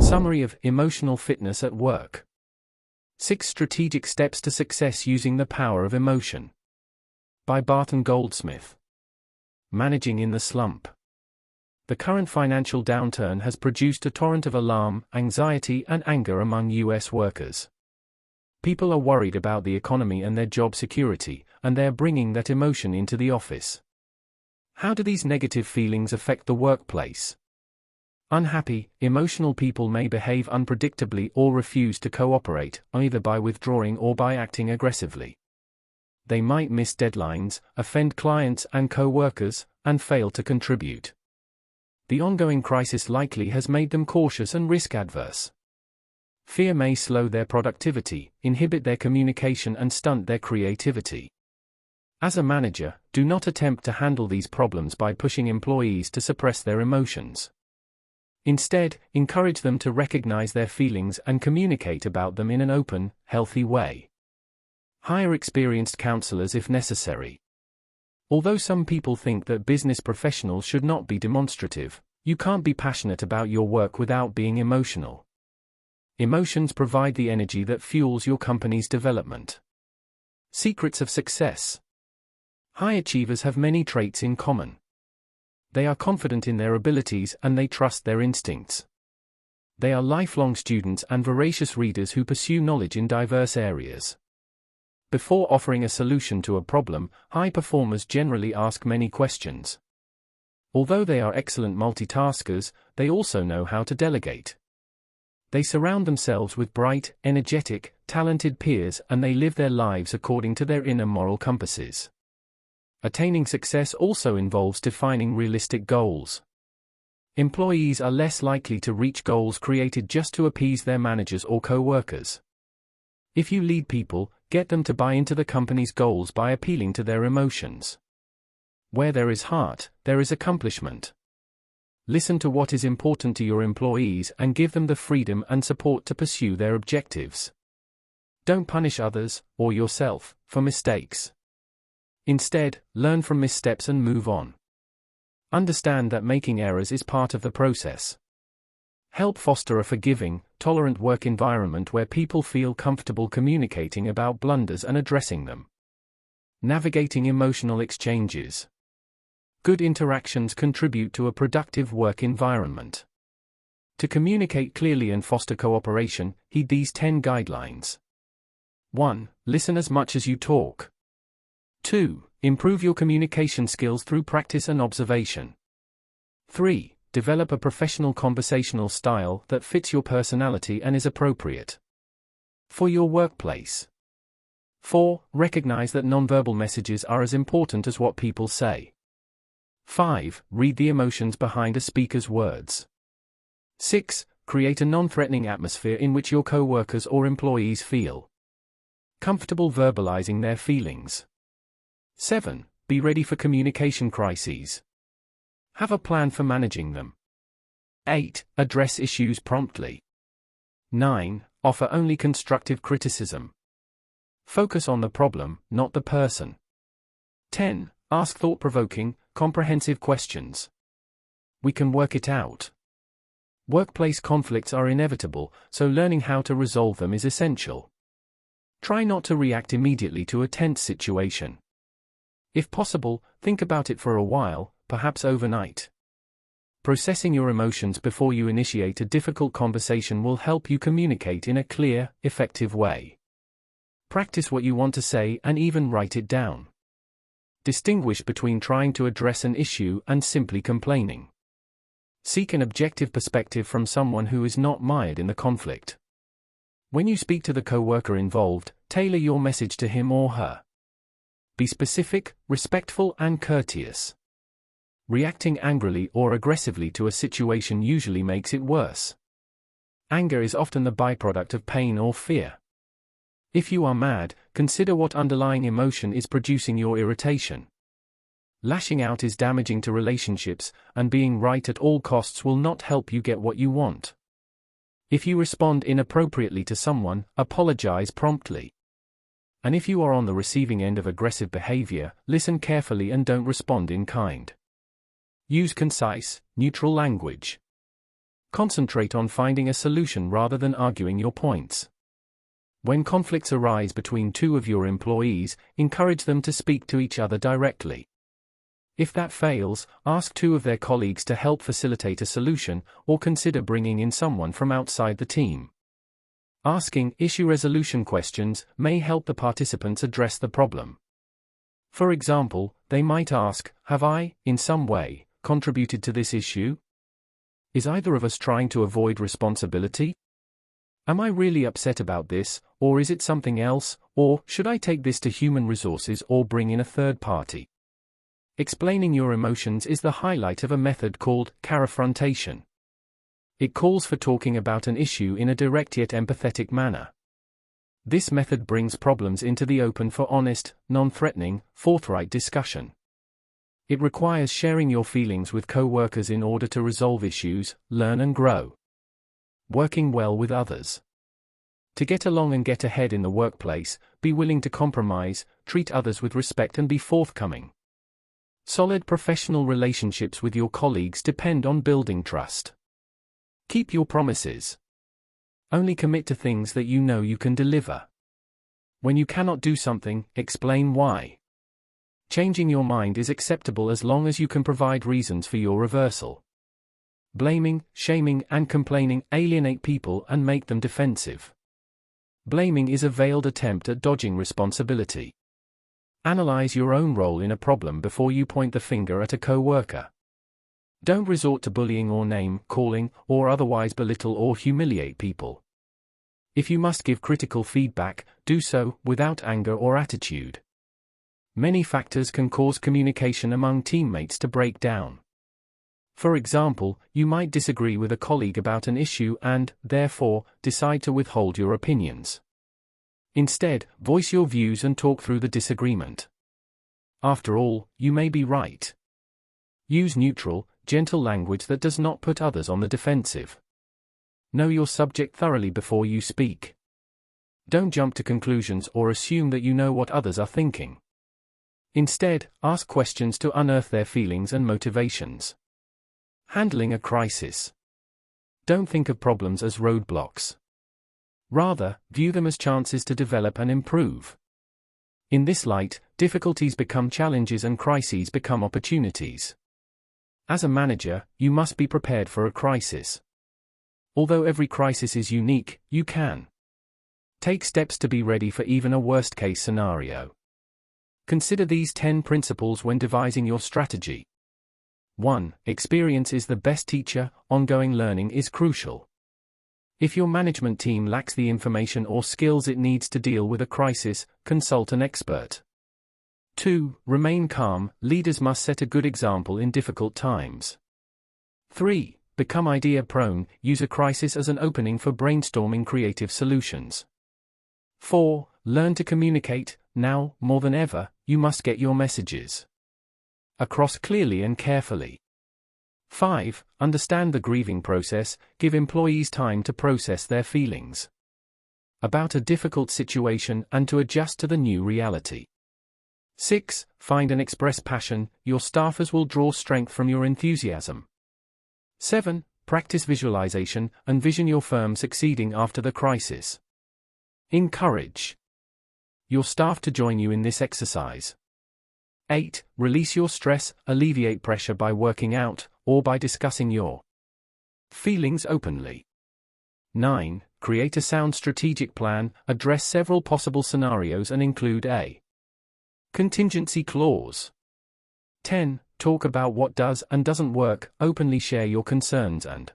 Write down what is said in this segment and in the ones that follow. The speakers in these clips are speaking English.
Summary of Emotional Fitness at Work. 6 Strategic Steps to Success Using the Power of Emotion. By Barton Goldsmith. Managing in the Slump. The current financial downturn has produced a torrent of alarm, anxiety, and anger among U.S. workers. People are worried about the economy and their job security, and they are bringing that emotion into the office. How do these negative feelings affect the workplace? Unhappy, emotional people may behave unpredictably or refuse to cooperate, either by withdrawing or by acting aggressively. They might miss deadlines, offend clients and co-workers, and fail to contribute. The ongoing crisis likely has made them cautious and risk-averse. Fear may slow their productivity, inhibit their communication and stunt their creativity. As a manager, do not attempt to handle these problems by pushing employees to suppress their emotions. Instead, encourage them to recognize their feelings and communicate about them in an open, healthy way. Hire experienced counselors if necessary. Although some people think that business professionals should not be demonstrative, you can't be passionate about your work without being emotional. Emotions provide the energy that fuels your company's development. Secrets of success. High achievers have many traits in common. They are confident in their abilities and they trust their instincts. They are lifelong students and voracious readers who pursue knowledge in diverse areas. Before offering a solution to a problem, high performers generally ask many questions. Although they are excellent multitaskers, they also know how to delegate. They surround themselves with bright, energetic, talented peers and they live their lives according to their inner moral compasses. Attaining success also involves defining realistic goals. Employees are less likely to reach goals created just to appease their managers or co-workers. If you lead people, get them to buy into the company's goals by appealing to their emotions. Where there is heart, there is accomplishment. Listen to what is important to your employees and give them the freedom and support to pursue their objectives. Don't punish others, or yourself, for mistakes. Instead, learn from missteps and move on. Understand that making errors is part of the process. Help foster a forgiving, tolerant work environment where people feel comfortable communicating about blunders and addressing them. Navigating emotional exchanges. Good interactions contribute to a productive work environment. To communicate clearly and foster cooperation, heed these 10 guidelines. 1. Listen as much as you talk. 2. Improve your communication skills through practice and observation. 3. Develop a professional conversational style that fits your personality and is appropriate for your workplace. 4. Recognize that nonverbal messages are as important as what people say. 5. Read the emotions behind a speaker's words. 6. Create a non-threatening atmosphere in which your co-workers or employees feel comfortable verbalizing their feelings. 7. Be ready for communication crises. Have a plan for managing them. 8. Address issues promptly. 9. Offer only constructive criticism. Focus on the problem, not the person. 10. Ask thought-provoking, comprehensive questions. We can work it out. Workplace conflicts are inevitable, so learning how to resolve them is essential. Try not to react immediately to a tense situation. If possible, think about it for a while, perhaps overnight. Processing your emotions before you initiate a difficult conversation will help you communicate in a clear, effective way. Practice what you want to say and even write it down. Distinguish between trying to address an issue and simply complaining. Seek an objective perspective from someone who is not mired in the conflict. When you speak to the co-worker involved, tailor your message to him or her. Be specific, respectful, and courteous. Reacting angrily or aggressively to a situation usually makes it worse. Anger is often the byproduct of pain or fear. If you are mad, consider what underlying emotion is producing your irritation. Lashing out is damaging to relationships, and being right at all costs will not help you get what you want. If you respond inappropriately to someone, apologize promptly. And if you are on the receiving end of aggressive behavior, listen carefully and don't respond in kind. Use concise, neutral language. Concentrate on finding a solution rather than arguing your points. When conflicts arise between two of your employees, encourage them to speak to each other directly. If that fails, ask two of their colleagues to help facilitate a solution, or consider bringing in someone from outside the team. Asking issue resolution questions may help the participants address the problem. For example, they might ask, "Have I, in some way, contributed to this issue? Is either of us trying to avoid responsibility? Am I really upset about this, or is it something else, or should I take this to human resources or bring in a third party?" Explaining your emotions is the highlight of a method called carafrontation. It calls for talking about an issue in a direct yet empathetic manner. This method brings problems into the open for honest, non-threatening, forthright discussion. It requires sharing your feelings with co-workers in order to resolve issues, learn and grow. Working well with others. To get along and get ahead in the workplace, be willing to compromise, treat others with respect and be forthcoming. Solid professional relationships with your colleagues depend on building trust. Keep your promises. Only commit to things that you know you can deliver. When you cannot do something, explain why. Changing your mind is acceptable as long as you can provide reasons for your reversal. Blaming, shaming, and complaining alienate people and make them defensive. Blaming is a veiled attempt at dodging responsibility. Analyze your own role in a problem before you point the finger at a co-worker. Don't resort to bullying or name-calling, or otherwise belittle or humiliate people. If you must give critical feedback, do so without anger or attitude. Many factors can cause communication among teammates to break down. For example, you might disagree with a colleague about an issue and, therefore, decide to withhold your opinions. Instead, voice your views and talk through the disagreement. After all, you may be right. Use neutral, gentle language that does not put others on the defensive. Know your subject thoroughly before you speak. Don't jump to conclusions or assume that you know what others are thinking. Instead, ask questions to unearth their feelings and motivations. Handling a crisis. Don't think of problems as roadblocks. Rather, view them as chances to develop and improve. In this light, difficulties become challenges and crises become opportunities. As a manager, you must be prepared for a crisis. Although every crisis is unique, you can take steps to be ready for even a worst-case scenario. Consider these 10 principles when devising your strategy. 1. Experience is the best teacher. Ongoing learning is crucial. If your management team lacks the information or skills it needs to deal with a crisis, consult an expert. 2. Remain calm. Leaders must set a good example in difficult times. 3. Become idea-prone. Use a crisis as an opening for brainstorming creative solutions. 4. Learn to communicate. Now, more than ever, you must get your messages across clearly and carefully. 5. Understand the grieving process. Give employees time to process their feelings about a difficult situation and to adjust to the new reality. 6. Find and express passion. Your staffers will draw strength from your enthusiasm. 7. Practice visualization. Envision your firm succeeding after the crisis. Encourage your staff to join you in this exercise. 8. Release your stress. Alleviate pressure by working out, or by discussing your feelings openly. 9. Create a sound strategic plan. Address several possible scenarios and include a contingency clause. 10. Talk about what does and doesn't work. Openly share your concerns and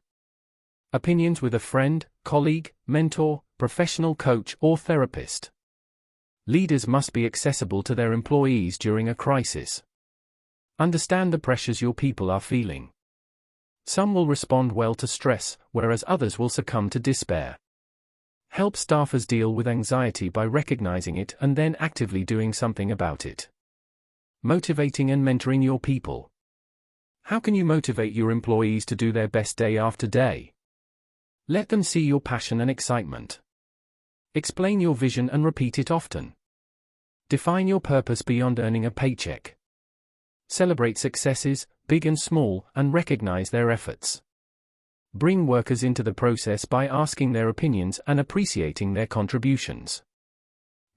opinions with a friend, colleague, mentor, professional coach, or therapist. Leaders must be accessible to their employees during a crisis. Understand the pressures your people are feeling. Some will respond well to stress, whereas others will succumb to despair. Help staffers deal with anxiety by recognizing it and then actively doing something about it. Motivating and mentoring your people. How can you motivate your employees to do their best day after day? Let them see your passion and excitement. Explain your vision and repeat it often. Define your purpose beyond earning a paycheck. Celebrate successes, big and small, and recognize their efforts. Bring workers into the process by asking their opinions and appreciating their contributions.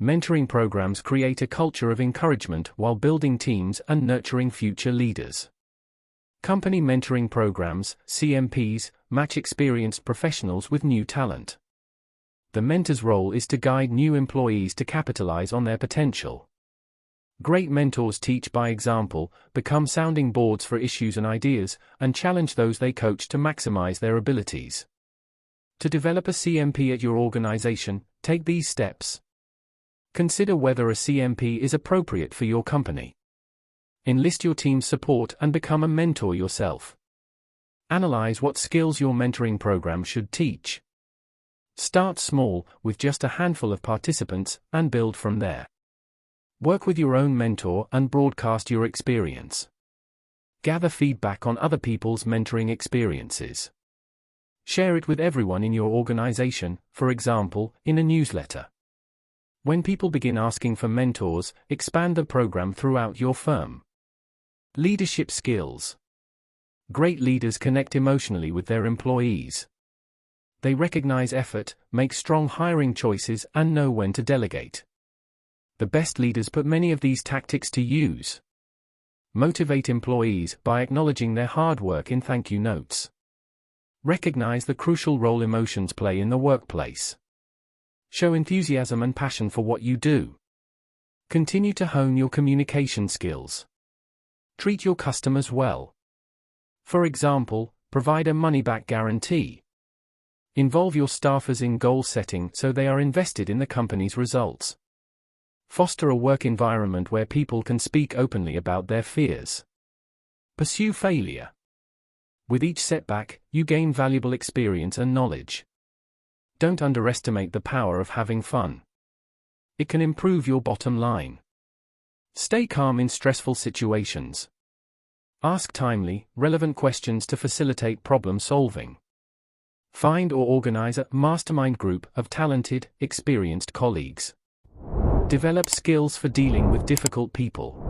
Mentoring programs create a culture of encouragement while building teams and nurturing future leaders. Company mentoring programs, CMPs, match experienced professionals with new talent. The mentor's role is to guide new employees to capitalize on their potential. Great mentors teach by example, become sounding boards for issues and ideas, and challenge those they coach to maximize their abilities. To develop a CMP at your organization, take these steps. Consider whether a CMP is appropriate for your company. Enlist your team's support and become a mentor yourself. Analyze what skills your mentoring program should teach. Start small, with just a handful of participants, and build from there. Work with your own mentor and broadcast your experience. Gather feedback on other people's mentoring experiences. Share it with everyone in your organization, for example, in a newsletter. When people begin asking for mentors, expand the program throughout your firm. Leadership skills. Great leaders connect emotionally with their employees. They recognize effort, make strong hiring choices, and know when to delegate. The best leaders put many of these tactics to use. Motivate employees by acknowledging their hard work in thank you notes. Recognize the crucial role emotions play in the workplace. Show enthusiasm and passion for what you do. Continue to hone your communication skills. Treat your customers well. For example, provide a money-back guarantee. Involve your staffers in goal setting so they are invested in the company's results. Foster a work environment where people can speak openly about their fears. Pursue failure. With each setback, you gain valuable experience and knowledge. Don't underestimate the power of having fun. It can improve your bottom line. Stay calm in stressful situations. Ask timely, relevant questions to facilitate problem solving. Find or organize a mastermind group of talented, experienced colleagues. Develop skills for dealing with difficult people.